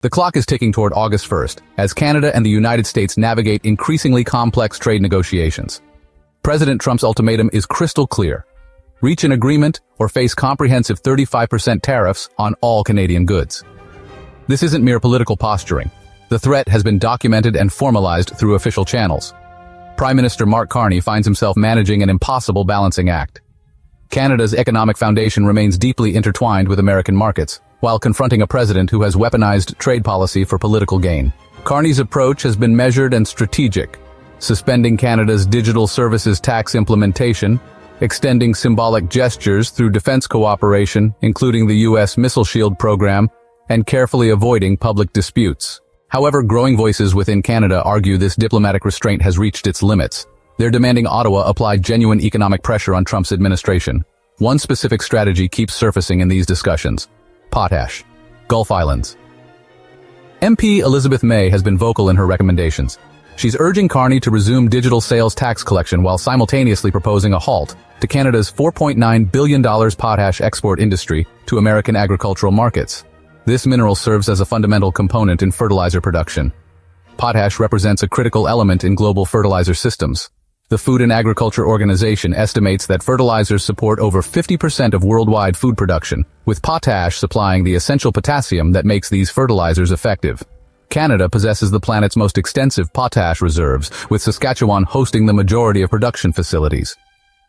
The clock is ticking toward August 1st, as Canada and the United States navigate increasingly complex trade negotiations. President Trump's ultimatum is crystal clear. Reach an agreement or face comprehensive 35% tariffs on all Canadian goods. This isn't mere political posturing. The threat has been documented and formalized through official channels. Prime Minister Mark Carney finds himself managing an impossible balancing act. Canada's economic foundation remains deeply intertwined with American markets, while confronting a president who has weaponized trade policy for political gain. Carney's approach has been measured and strategic, suspending Canada's digital services tax implementation, extending symbolic gestures through defense cooperation, including the U.S. Missile Shield program, and carefully avoiding public disputes. However, growing voices within Canada argue this diplomatic restraint has reached its limits. They're demanding Ottawa apply genuine economic pressure on Trump's administration. One specific strategy keeps surfacing in these discussions: potash. Gulf Islands. MP Elizabeth May has been vocal in her recommendations. She's urging Carney to resume digital sales tax collection while simultaneously proposing a halt to Canada's $4.9 billion potash export industry to American agricultural markets. This mineral serves as a fundamental component in fertilizer production. Potash represents a critical element in global fertilizer systems. The Food and Agriculture Organization estimates that fertilizers support over 50% of worldwide food production, with potash supplying the essential potassium that makes these fertilizers effective. Canada possesses the planet's most extensive potash reserves, with Saskatchewan hosting the majority of production facilities.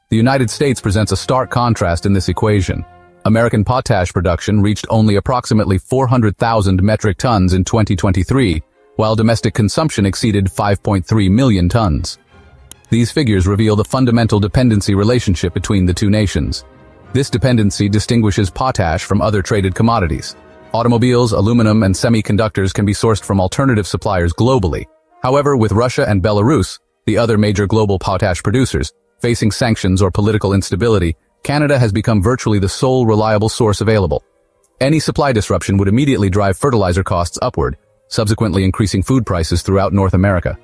The United States presents a stark contrast in this equation. American potash production reached only approximately 400,000 metric tons in 2023, while domestic consumption exceeded 5.3 million tons. These figures reveal the fundamental dependency relationship between the two nations. This dependency distinguishes potash from other traded commodities. Automobiles, aluminum, and semiconductors can be sourced from alternative suppliers globally. However, with Russia and Belarus, the other major global potash producers, facing sanctions or political instability, Canada has become virtually the sole reliable source available. Any supply disruption would immediately drive fertilizer costs upward, subsequently increasing food prices throughout North America.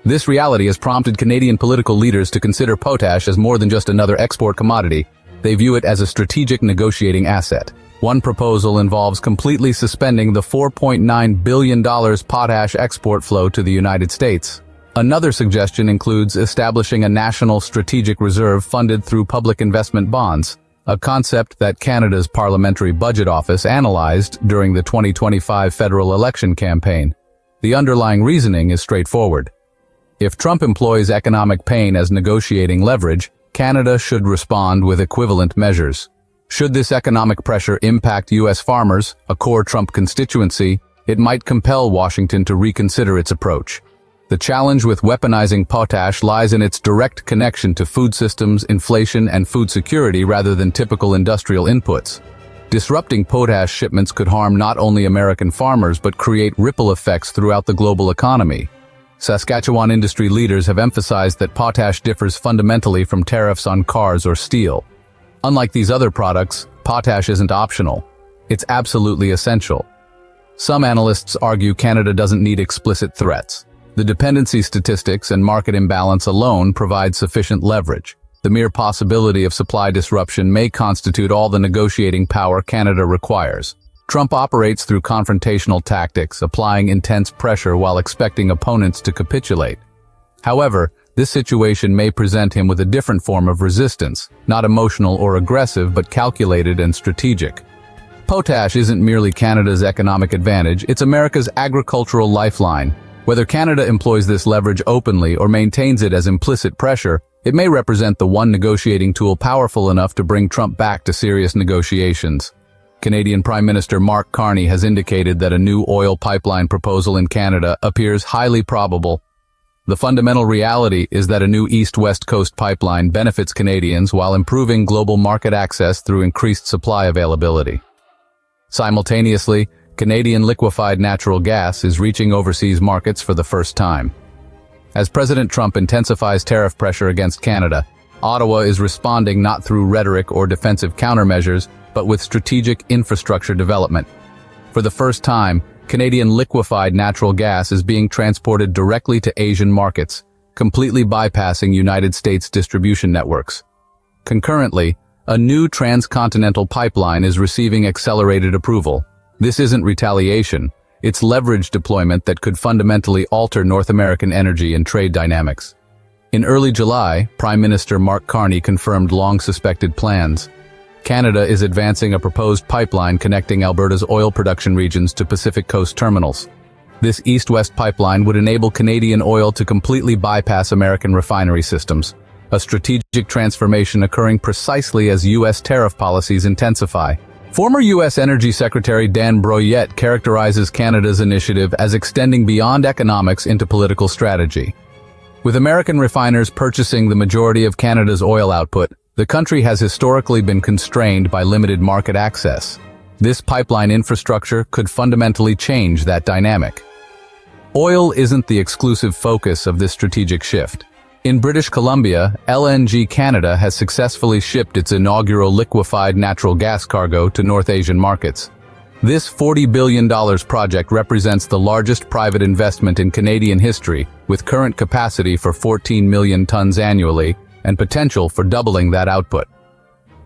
This reality has prompted Canadian political leaders to consider potash as more than just another export commodity. They view it as a strategic negotiating asset. One proposal involves completely suspending the $4.9 billion potash export flow to the United States. Another suggestion includes establishing a national strategic reserve funded through public investment bonds, a concept that Canada's Parliamentary Budget Office analyzed during the 2025 federal election campaign. The underlying reasoning is straightforward. If Trump employs economic pain as negotiating leverage, Canada should respond with equivalent measures. Should this economic pressure impact U.S. farmers, a core Trump constituency, it might compel Washington to reconsider its approach. The challenge with weaponizing potash lies in its direct connection to food systems, inflation, and food security rather than typical industrial inputs. Disrupting potash shipments could harm not only American farmers but create ripple effects throughout the global economy. Saskatchewan industry leaders have emphasized that potash differs fundamentally from tariffs on cars or steel. Unlike these other products, potash isn't optional. It's absolutely essential. Some analysts argue Canada doesn't need explicit threats. The dependency statistics and market imbalance alone provide sufficient leverage. The mere possibility of supply disruption may constitute all the negotiating power Canada requires. Trump operates through confrontational tactics, applying intense pressure while expecting opponents to capitulate. However, this situation may present him with a different form of resistance, not emotional or aggressive, but calculated and strategic. Potash isn't merely Canada's economic advantage, it's America's agricultural lifeline. Whether Canada employs this leverage openly or maintains it as implicit pressure, it may represent the one negotiating tool powerful enough to bring Trump back to serious negotiations. Canadian Prime Minister Mark Carney has indicated that a new oil pipeline proposal in Canada appears highly probable. The fundamental reality is that a new East-West Coast pipeline benefits Canadians while improving global market access through increased supply availability. Simultaneously, Canadian liquefied natural gas is reaching overseas markets for the first time. As President Trump intensifies tariff pressure against Canada, Ottawa is responding not through rhetoric or defensive countermeasures, but with strategic infrastructure development. For the first time, Canadian liquefied natural gas is being transported directly to Asian markets, completely bypassing United States distribution networks. Concurrently, a new transcontinental pipeline is receiving accelerated approval. This isn't retaliation, It's leverage deployment that could fundamentally alter North American energy and trade dynamics. In early July, Prime Minister Mark Carney confirmed long-suspected plans. Canada is advancing a proposed pipeline connecting Alberta's oil production regions to Pacific Coast terminals. This east-west pipeline would enable Canadian oil to completely bypass American refinery systems, a strategic transformation occurring precisely as U.S. tariff policies intensify. Former U.S. Energy Secretary Dan Brouillette characterizes Canada's initiative as extending beyond economics into political strategy. With American refiners purchasing the majority of Canada's oil output, the country has historically been constrained by limited market access. This pipeline infrastructure could fundamentally change that dynamic. Oil isn't the exclusive focus of this strategic shift. In British Columbia, LNG Canada has successfully shipped its inaugural liquefied natural gas cargo to North Asian markets. This $40 billion project represents the largest private investment in Canadian history, with current capacity for 14 million tons annually and potential for doubling that output.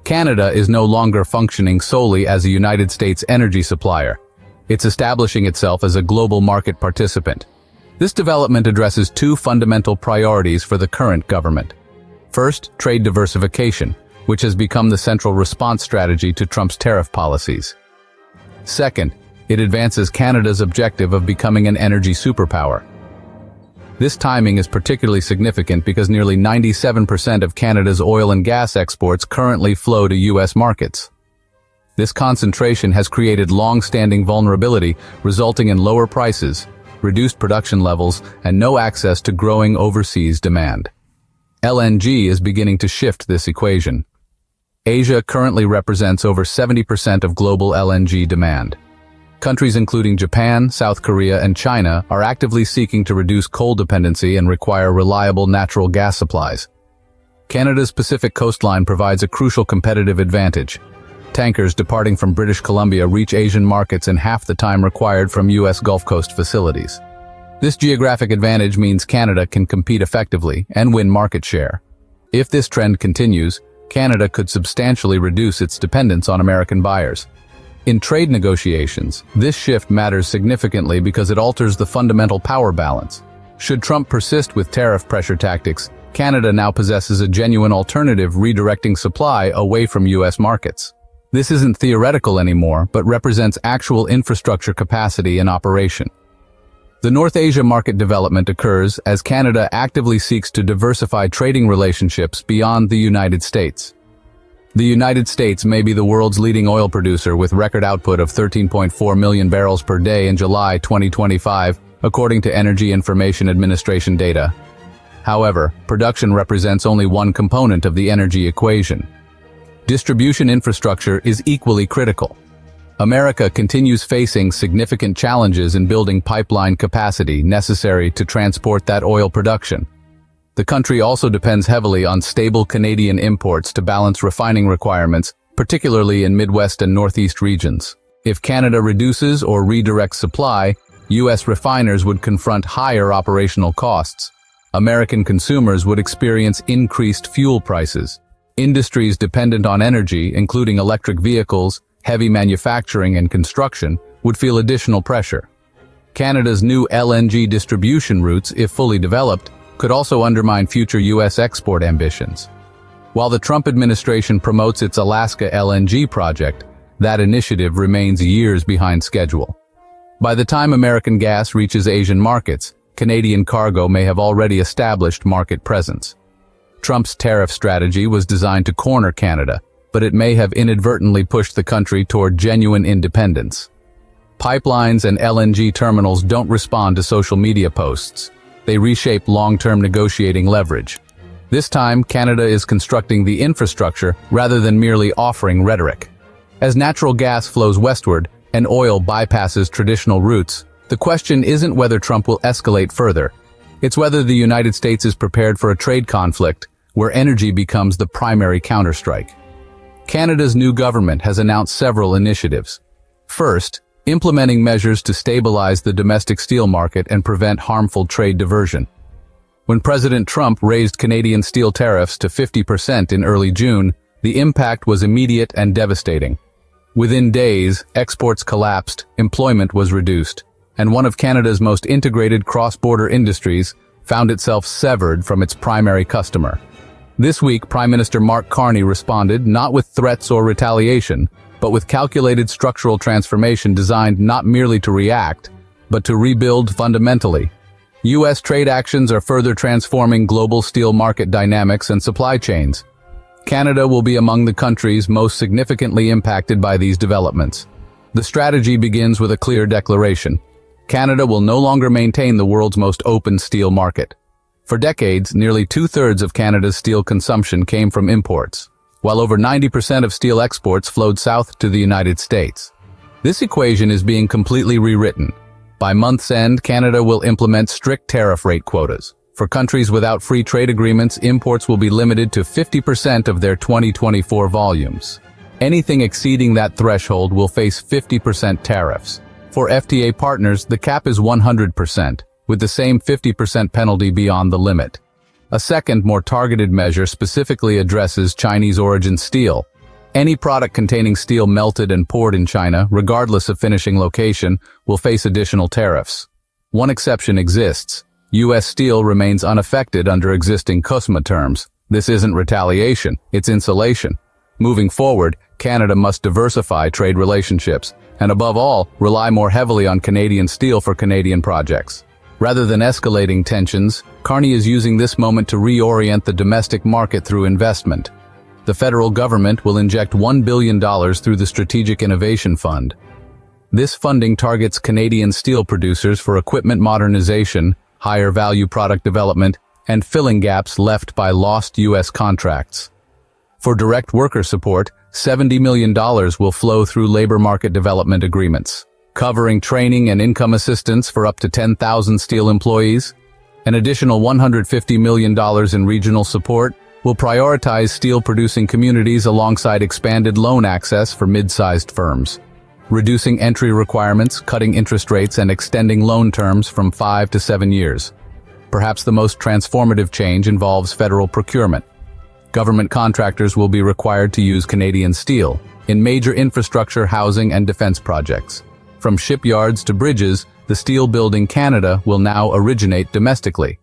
Canada is no longer functioning solely as a United States energy supplier. It's establishing itself as a global market participant. This development addresses two fundamental priorities for the current government. First, trade diversification, which has become the central response strategy to Trump's tariff policies. Second, it advances Canada's objective of becoming an energy superpower. This timing is particularly significant because nearly 97% of Canada's oil and gas exports currently flow to U.S. markets. This concentration has created long-standing vulnerability, resulting in lower prices, reduced production levels, and no access to growing overseas demand. LNG is beginning to shift this equation. Asia currently represents over 70% of global LNG demand. Countries including Japan, South Korea, and China are actively seeking to reduce coal dependency and require reliable natural gas supplies. Canada's Pacific coastline provides a crucial competitive advantage. Tankers departing from British Columbia reach Asian markets in half the time required from U.S. Gulf Coast facilities. This geographic advantage means Canada can compete effectively and win market share. If this trend continues, Canada could substantially reduce its dependence on American buyers. In trade negotiations, this shift matters significantly because it alters the fundamental power balance. Should Trump persist with tariff pressure tactics, Canada now possesses a genuine alternative redirecting supply away from U.S. markets. This isn't theoretical anymore, but represents actual infrastructure capacity in operation. The North Asia market development occurs as Canada actively seeks to diversify trading relationships beyond the United States. The United States may be the world's leading oil producer with record output of 13.4 million barrels per day in July 2025, according to Energy Information Administration data. However, production represents only one component of the energy equation. Distribution infrastructure is equally critical. America continues facing significant challenges in building pipeline capacity necessary to transport that oil production. The country also depends heavily on stable Canadian imports to balance refining requirements, particularly in Midwest and Northeast regions. If Canada reduces or redirects supply, U.S. refiners would confront higher operational costs. American consumers would experience increased fuel prices. Industries dependent on energy, including electric vehicles, heavy manufacturing, and construction, would feel additional pressure. Canada's new LNG distribution routes, if fully developed, could also undermine future U.S. export ambitions. While the Trump administration promotes its Alaska LNG project, that initiative remains years behind schedule. By the time American gas reaches Asian markets, Canadian cargo may have already established market presence. Trump's tariff strategy was designed to corner Canada, but it may have inadvertently pushed the country toward genuine independence. Pipelines and LNG terminals don't respond to social media posts. They reshape long-term negotiating leverage. This time, Canada is constructing the infrastructure rather than merely offering rhetoric. As natural gas flows westward and oil bypasses traditional routes, the question isn't whether Trump will escalate further. It's whether the United States is prepared for a trade conflict where energy becomes the primary counterstrike. Canada's new government has announced several initiatives. First, implementing measures to stabilize the domestic steel market and prevent harmful trade diversion. When President Trump raised Canadian steel tariffs to 50% in early June, the impact was immediate and devastating. Within days, exports collapsed, employment was reduced, and one of Canada's most integrated cross-border industries found itself severed from its primary customer. This week, Prime Minister Mark Carney responded not with threats or retaliation, but with calculated structural transformation designed not merely to react, but to rebuild fundamentally. U.S. trade actions are further transforming global steel market dynamics and supply chains. Canada will be among the countries most significantly impacted by these developments. The strategy begins with a clear declaration. Canada will no longer maintain the world's most open steel market. For decades, nearly two-thirds of Canada's steel consumption came from imports, while over 90% of steel exports flowed south to the United States. This equation is being completely rewritten. By month's end, Canada will implement strict tariff rate quotas. For countries without free trade agreements, imports will be limited to 50% of their 2024 volumes. Anything exceeding that threshold will face 50% tariffs. For FTA partners, the cap is 100%, with the same 50% penalty beyond the limit. A second, more targeted measure specifically addresses Chinese-origin steel. Any product containing steel melted and poured in China, regardless of finishing location, will face additional tariffs. One exception exists. U.S. steel remains unaffected under existing CUSMA terms. This isn't retaliation, it's insulation. Moving forward, Canada must diversify trade relationships, and above all, rely more heavily on Canadian steel for Canadian projects. Rather than escalating tensions, Carney is using this moment to reorient the domestic market through investment. The federal government will inject $1 billion through the Strategic Innovation Fund. This funding targets Canadian steel producers for equipment modernization, higher value product development, and filling gaps left by lost U.S. contracts. For direct worker support, $70 million will flow through labor market development agreements, covering training and income assistance for up to 10,000 steel employees. An additional $150 million in regional support will prioritize steel-producing communities alongside expanded loan access for mid-sized firms, reducing entry requirements, cutting interest rates, and extending loan terms from 5 to 7 years. Perhaps the most transformative change involves federal procurement. Government contractors will be required to use Canadian steel in major infrastructure, housing, and defense projects. From shipyards to bridges, the steel building Canada will now originate domestically.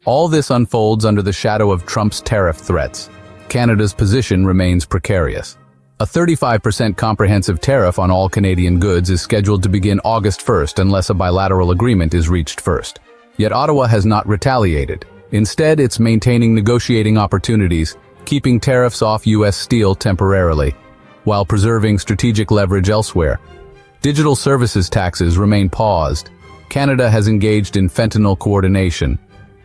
All this unfolds under the shadow of Trump's tariff threats. Canada's position remains precarious. A 35% comprehensive tariff on all Canadian goods is scheduled to begin August 1st unless a bilateral agreement is reached first. Yet Ottawa has not retaliated. Instead, it's maintaining negotiating opportunities, keeping tariffs off U.S. steel temporarily, while preserving strategic leverage elsewhere. Digital services taxes remain paused. Canada has engaged in fentanyl coordination.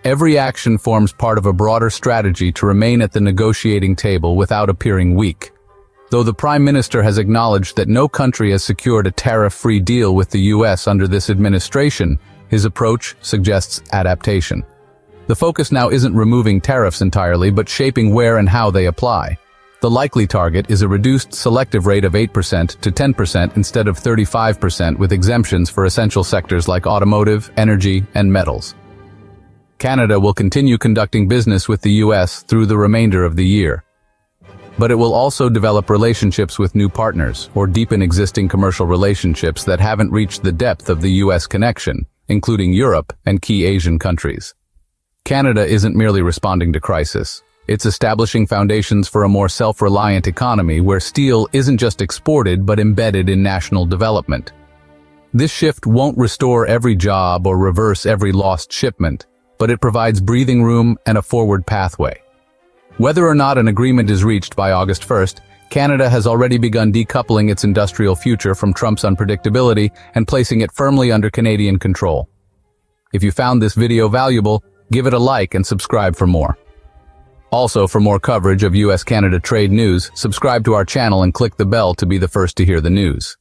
Every action forms part of a broader strategy to remain at the negotiating table without appearing weak. Though the Prime Minister has acknowledged that no country has secured a tariff-free deal with the U.S. under this administration, his approach suggests adaptation. The focus now isn't removing tariffs entirely, but shaping where and how they apply. The likely target is a reduced selective rate of 8% to 10% instead of 35% with exemptions for essential sectors like automotive, energy, and metals. Canada will continue conducting business with the U.S. through the remainder of the year. But it will also develop relationships with new partners or deepen existing commercial relationships that haven't reached the depth of the U.S. connection, including Europe and key Asian countries. Canada isn't merely responding to crisis. It's establishing foundations for a more self-reliant economy where steel isn't just exported but embedded in national development. This shift won't restore every job or reverse every lost shipment, but it provides breathing room and a forward pathway. Whether or not an agreement is reached by August 1st, Canada has already begun decoupling its industrial future from Trump's unpredictability and placing it firmly under Canadian control. If you found this video valuable, give it a like and subscribe for more. Also, for more coverage of U.S.-Canada trade news, subscribe to our channel and click the bell to be the first to hear the news.